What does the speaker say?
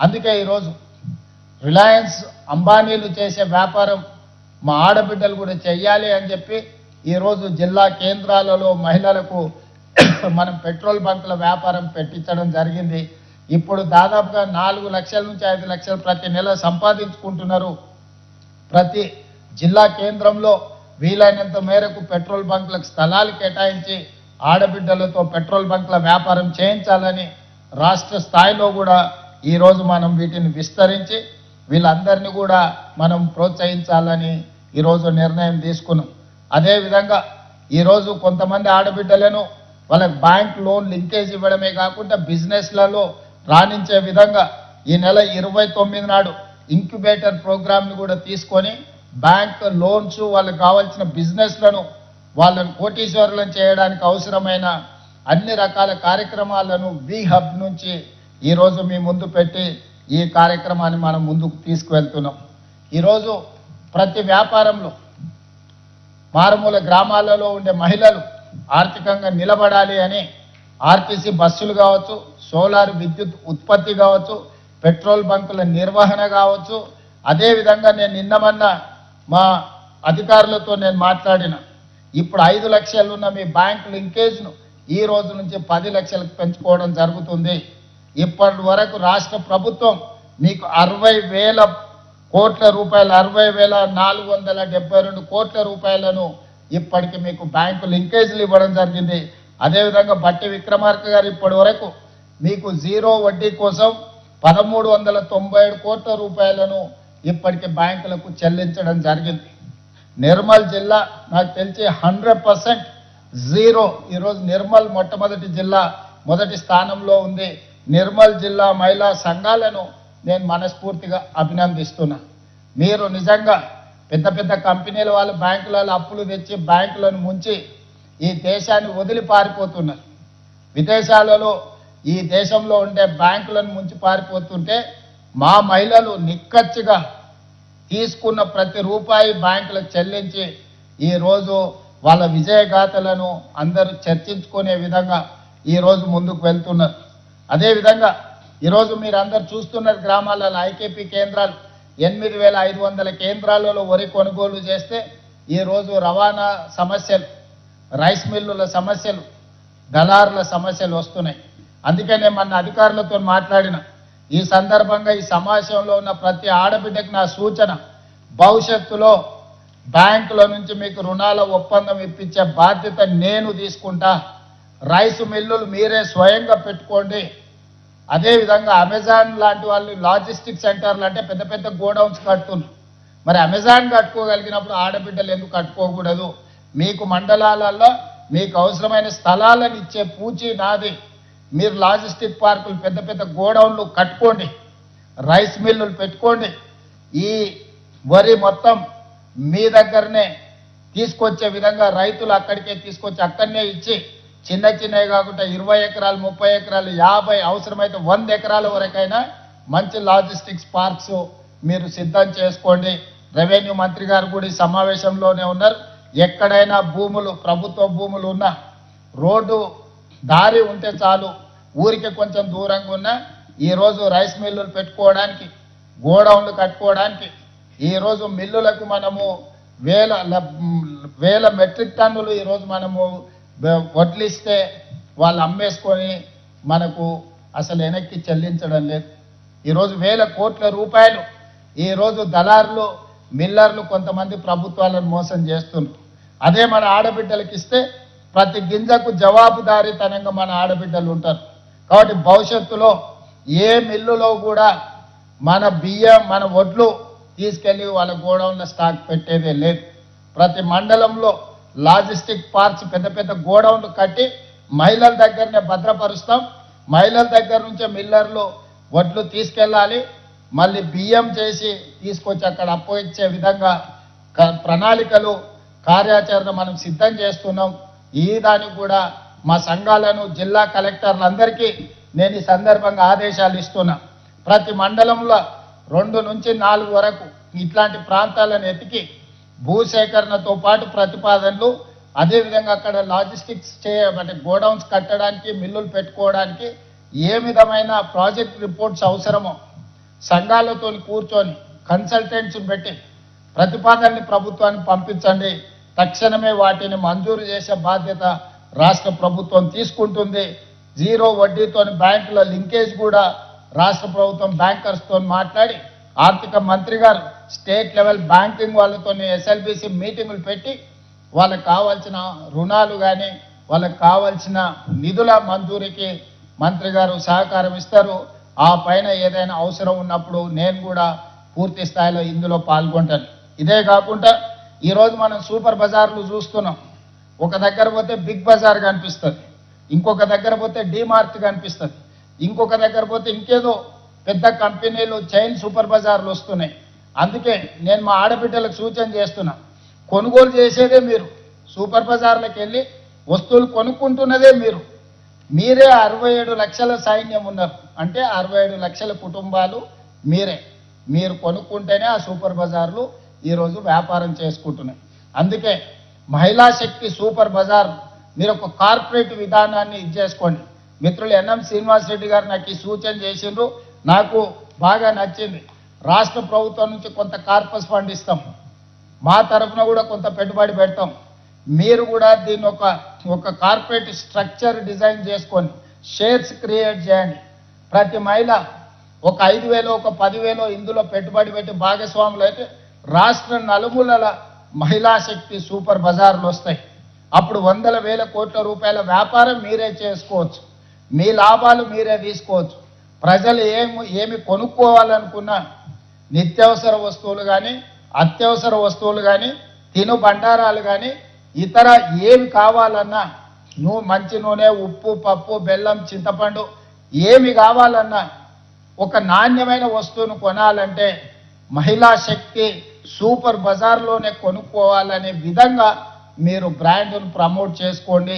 అందుకే ఈరోజు రిలయన్స్ అంబానీలు చేసే వ్యాపారం మా ఆడబిడ్డలు కూడా చెయ్యాలి అని చెప్పి ఈరోజు జిల్లా కేంద్రాలలో మహిళలకు మనం పెట్రోల్ బంకుల వ్యాపారం పెట్టించడం జరిగింది. ఇప్పుడు దాదాపుగా 4 లక్షల నుంచి 5 లక్షలు ప్రతి నెల సంపాదించుకుంటున్నారు. ప్రతి జిల్లా కేంద్రంలో వీలైనంత మేరకు పెట్రోల్ బంకులకు స్థలాలు కేటాయించి ఆడబిడ్డలతో పెట్రోల్ బంకుల వ్యాపారం చేయించాలని రాష్ట్ర స్థాయిలో కూడా ఈరోజు మనం వీటిని విస్తరించి వీళ్ళందరినీ కూడా మనం ప్రోత్సహించాలని ఈరోజు నిర్ణయం తీసుకున్నాం. అదేవిధంగా ఈరోజు కొంతమంది ఆడబిడ్డలను వాళ్ళకి బ్యాంక్ లోన్ లింకేజ్ ఇవ్వడమే కాకుండా బిజినెస్లలో రాణించే విధంగా ఈ నెల 29 నాడు ఇంక్యుబేటర్ ప్రోగ్రామ్ని కూడా తీసుకొని బ్యాంక్ లోన్స్ వాళ్ళకి కావాల్సిన బిజినెస్లను వాళ్ళను కోటీశ్వరులను చేయడానికి అవసరమైన అన్ని రకాల కార్యక్రమాలను వి హబ్ నుంచి ఈరోజు మీ ముందు పెట్టి ఈ కార్యక్రమాన్ని మనం ముందుకు తీసుకువెళ్తున్నాం. ఈరోజు ప్రతి వ్యాపారంలో మారుమూల గ్రామాలలో ఉండే మహిళలు ఆర్థికంగా నిలబడాలి అని ఆర్టీసీ బస్సులు కావచ్చు, సోలార్ విద్యుత్ ఉత్పత్తి కావచ్చు, పెట్రోల్ బంకుల నిర్వహణ కావచ్చు. అదేవిధంగా నేను నిన్నమన్నా మా అధికారులతో నేను మాట్లాడిన ఇప్పుడు 5 లక్షలు ఉన్న మీ బ్యాంక్ లింకేజ్ను ఈ రోజు నుంచి 10 లక్షలకు పెంచుకోవడం జరుగుతుంది. ఇప్పటి వరకు రాష్ట్ర ప్రభుత్వం మీకు 60,000 కోట్ల రూపాయలు 60,472 కోట్ల రూపాయలను ఇప్పటికి మీకు బ్యాంకు లింకేజీలు ఇవ్వడం జరిగింది. అదేవిధంగా బట్టి విక్రమార్క గారు ఇప్పటి వరకు మీకు జీరో వడ్డీ కోసం 1,397 కోట్ల రూపాయలను ఇప్పటికి బ్యాంకులకు చెల్లించడం జరిగింది. నిర్మల్ జిల్లా నాకు తెలిసి 100% జీరో. ఈరోజు నిర్మల్ మొట్టమొదటి జిల్లా మొదటి స్థానంలో ఉంది. నిర్మల్ జిల్లా మహిళా సంఘాలను నేను మనస్ఫూర్తిగా అభినందిస్తున్నా. మీరు నిజంగా పెద్ద పెద్ద కంపెనీల వాళ్ళు బ్యాంకులలో అప్పులు తెచ్చి బ్యాంకులను ముంచి ఈ దేశాన్ని వదిలి పారిపోతున్నారు. విదేశాలలో ఈ దేశంలో ఉండే బ్యాంకులను ముంచి పారిపోతుంటే మా మహిళలు నిక్కచ్చిగా తీసుకున్న ప్రతి రూపాయి బ్యాంకులకు చెల్లించి ఈరోజు వాళ్ళ విజయగాథలను అందరూ చర్చించుకునే విధంగా ఈరోజు ముందుకు వెళ్తున్నారు. అదేవిధంగా ఈరోజు మీరు అందరు చూస్తున్నారు గ్రామాలలో ఐకేపీ కేంద్రాలు 8,500 కేంద్రాలలో వరి కొనుగోలు చేస్తే ఈరోజు రవాణా సమస్యలు, రైస్ మిల్లుల సమస్యలు, దళారుల సమస్యలు వస్తున్నాయి. అందుకనే మన అధికారులతో మాట్లాడిన ఈ సందర్భంగా ఈ సమావేశంలో ఉన్న ప్రతి ఆడబిడ్డకు నా సూచన, భవిష్యత్తులో బ్యాంకుల నుంచి మీకు రుణాల ఒప్పందం ఇప్పించే బాధ్యత నేను తీసుకుంటా. రైస్ మిల్లులు మీరే స్వయంగా పెట్టుకోండి. అదేవిధంగా అమెజాన్ లాంటి వాళ్ళు లాజిస్టిక్ సెంటర్లు అంటే పెద్ద పెద్ద గోడౌన్స్ కడుతున్నారు. మరి అమెజాన్ కట్టుకోగలిగినప్పుడు ఆడబిడ్డలు ఎందుకు కట్టుకోకూడదు? మీకు మండలాలలో మీకు అవసరమైన స్థలాలను ఇచ్చే పూచి నాది. మీరు లాజిస్టిక్ పార్కులు పెద్ద పెద్ద గోడౌన్లు కట్టుకోండి, రైస్ మిల్లులు పెట్టుకోండి. ఈ వరి మొత్తం మీ దగ్గరనే తీసుకొచ్చే విధంగా రైతులు అక్కడికే తీసుకొచ్చి అక్కడనే ఇచ్చి చిన్న చిన్నవి కాకుండా 20 ఎకరాలు, 30 ఎకరాలు, 50 అవసరమైతే 100 ఎకరాల వరకైనా మంచి లాజిస్టిక్స్ పార్క్స్ మీరు సిద్ధం చేసుకోండి. రెవెన్యూ మంత్రి గారు కూడా ఈ సమావేశంలోనే ఉన్నారు. ఎక్కడైనా భూములు, ప్రభుత్వ భూములు ఉన్నా, రోడ్డు దారి ఉంటే చాలు, ఊరికి కొంచెం దూరంగా ఉన్నా ఈరోజు రైస్ మిల్లులు పెట్టుకోవడానికి, గోడౌన్లు కట్టుకోవడానికి ఈరోజు మిల్లులకు మనము వేల మెట్రిక్ టన్నులు ఈరోజు మనము వడ్లిస్తే వాళ్ళు అమ్మేసుకొని మనకు అసలు వెనక్కి చెల్లించడం లేదు. ఈరోజు 1,000 కోట్ల రూపాయలు ఈరోజు దళారులు, మిల్లర్లు కొంతమంది ప్రభుత్వాలను మోసం చేస్తున్నారు. అదే మన ఆడబిడ్డలకు ఇస్తే ప్రతి గింజకు జవాబుదారీతనంగా మన ఆడబిడ్డలు ఉంటారు. కాబట్టి భవిష్యత్తులో ఏ మిల్లులో కూడా మన బియ్యం, మన వడ్లు తీసుకెళ్ళి వాళ్ళ గోడౌన్ల స్టాక్ పెట్టేదే లేదు. ప్రతి మండలంలో లాజిస్టిక్ పార్క్స్ పెద్ద పెద్ద గోడౌన్లు కట్టి మహిళల దగ్గరనే భద్రపరుస్తాం. మహిళల దగ్గర నుంచే మిల్లర్లు వడ్లు తీసుకెళ్ళాలి, మళ్ళీ బియ్యం చేసి తీసుకొచ్చి అక్కడ అప్పగించే విధంగా ప్రణాళికలు, కార్యాచరణ మనం సిద్ధం చేస్తున్నాం. ఈ దానికి కూడా మా సంఘాలను, జిల్లా కలెక్టర్లందరికీ నేను ఈ సందర్భంగా ఆదేశాలు ఇస్తున్నా. ప్రతి మండలంలో 2 నుంచి 4 వరకు ఇట్లాంటి ప్రాంతాలను ఎతికి భూసేకరణతో పాటు ప్రతిపాదనలు, అదేవిధంగా అక్కడ లాజిస్టిక్స్ అంటే గోడౌన్స్ కట్టడానికి, మిల్లులు పెట్టుకోవడానికి ఏ విధమైన ప్రాజెక్ట్ రిపోర్ట్స్ అవసరమో సంఘాలతో కూర్చొని కన్సల్టెంట్స్ పెట్టి ప్రతిపాదనని ప్రభుత్వానికి పంపించండి. తక్షణమే వాటిని మంజూరు చేసే బాధ్యత రాష్ట్ర ప్రభుత్వం తీసుకుంటుంది. జీరో వడ్డీతో బ్యాంకుల లింకేజ్ కూడా రాష్ట్ర ప్రభుత్వం బ్యాంకర్స్తో మాట్లాడి ఆర్థిక మంత్రి గారు స్టేట్ లెవెల్ బ్యాంకింగ్ వాళ్ళతో ఎస్ఎల్బిసి మీటింగులు పెట్టి వాళ్ళకి కావాల్సిన రుణాలు కానీ వాళ్ళకి కావాల్సిన నిధుల మంజూరీకి మంత్రి గారు సహకారం ఇస్తారు. ఆ పైన ఏదైనా అవసరం ఉన్నప్పుడు నేను కూడా పూర్తి స్థాయిలో ఇందులో పాల్గొంటాను. ఇదే కాకుండా ఈరోజు మనం సూపర్ బజార్లు చూస్తున్నాం. ఒక దగ్గర పోతే బిగ్ బజార్ కనిపిస్తుంది, ఇంకొక దగ్గర పోతే డీమార్ట్ కనిపిస్తుంది, ఇంకొక దగ్గర పోతే ఇంకేదో పెద్ద కంపెనీలు చైన్ సూపర్ బజార్లు వస్తున్నాయి. అందుకే నేను మా ఆడబిడ్డలకు సూచన చేస్తున్నా, కొనుగోలు చేసేదే మీరు, సూపర్ బజార్లకు వెళ్ళి వస్తువులు కొనుక్కుంటున్నదే మీరు. మీరే 67 లక్షల సైన్యం ఉన్నారు, అంటే 67 లక్షల కుటుంబాలు మీరు కొనుక్కుంటేనే ఆ సూపర్ బజార్లు ఈరోజు వ్యాపారం చేసుకుంటున్నాయి. అందుకే మహిళా శక్తి సూపర్ బజార్ మీరు ఒక కార్పొరేట్ విధానాన్ని చేసుకోండి. మిత్రులు ఎన్ఎం శ్రీనివాస్ రెడ్డి గారు నాకు ఈ సూచన చేసిండ్రు, నాకు బాగా నచ్చింది. రాష్ట్ర ప్రభుత్వం నుంచి కొంత కార్పస్ ఫండ్ ఇస్తాం, మా తరఫున కూడా కొంత పెట్టుబడి పెడతాం. మీరు కూడా దీన్ని ఒక కార్పొరేట్ స్ట్రక్చర్ డిజైన్ చేసుకొని షేర్స్ క్రియేట్ చేయండి. ప్రతి మహిళ ఒక 5,000 ఒక 10,000 ఇందులో పెట్టుబడి పెట్టి భాగస్వాములు అయితే రాష్ట్ర నలుమూలల మహిళా శక్తి సూపర్ బజార్లు వస్తాయి. అప్పుడు వందల వేల కోట్ల రూపాయల వ్యాపారం మీరే చేసుకోవచ్చు, మీ లాభాలు మీరే తీసుకోవచ్చు. ప్రజలు ఏమి కొనుక్కోవాలనుకున్నా నిత్యావసర వస్తువులు కానీ అత్యవసర వస్తువులు కానీ తిను బండారాలు కానీ ఇతర ఏమి కావాలన్నా మంచి నూనె, ఉప్పు, పప్పు, బెల్లం, చింతపండు ఏమి కావాలన్నా ఒక నాణ్యమైన వస్తువును కొనాలంటే మహిళా శక్తి సూపర్ బజార్లోనే కొనుక్కోవాలనే విధంగా మీరు బ్రాండ్ను ప్రమోట్ చేసుకోండి.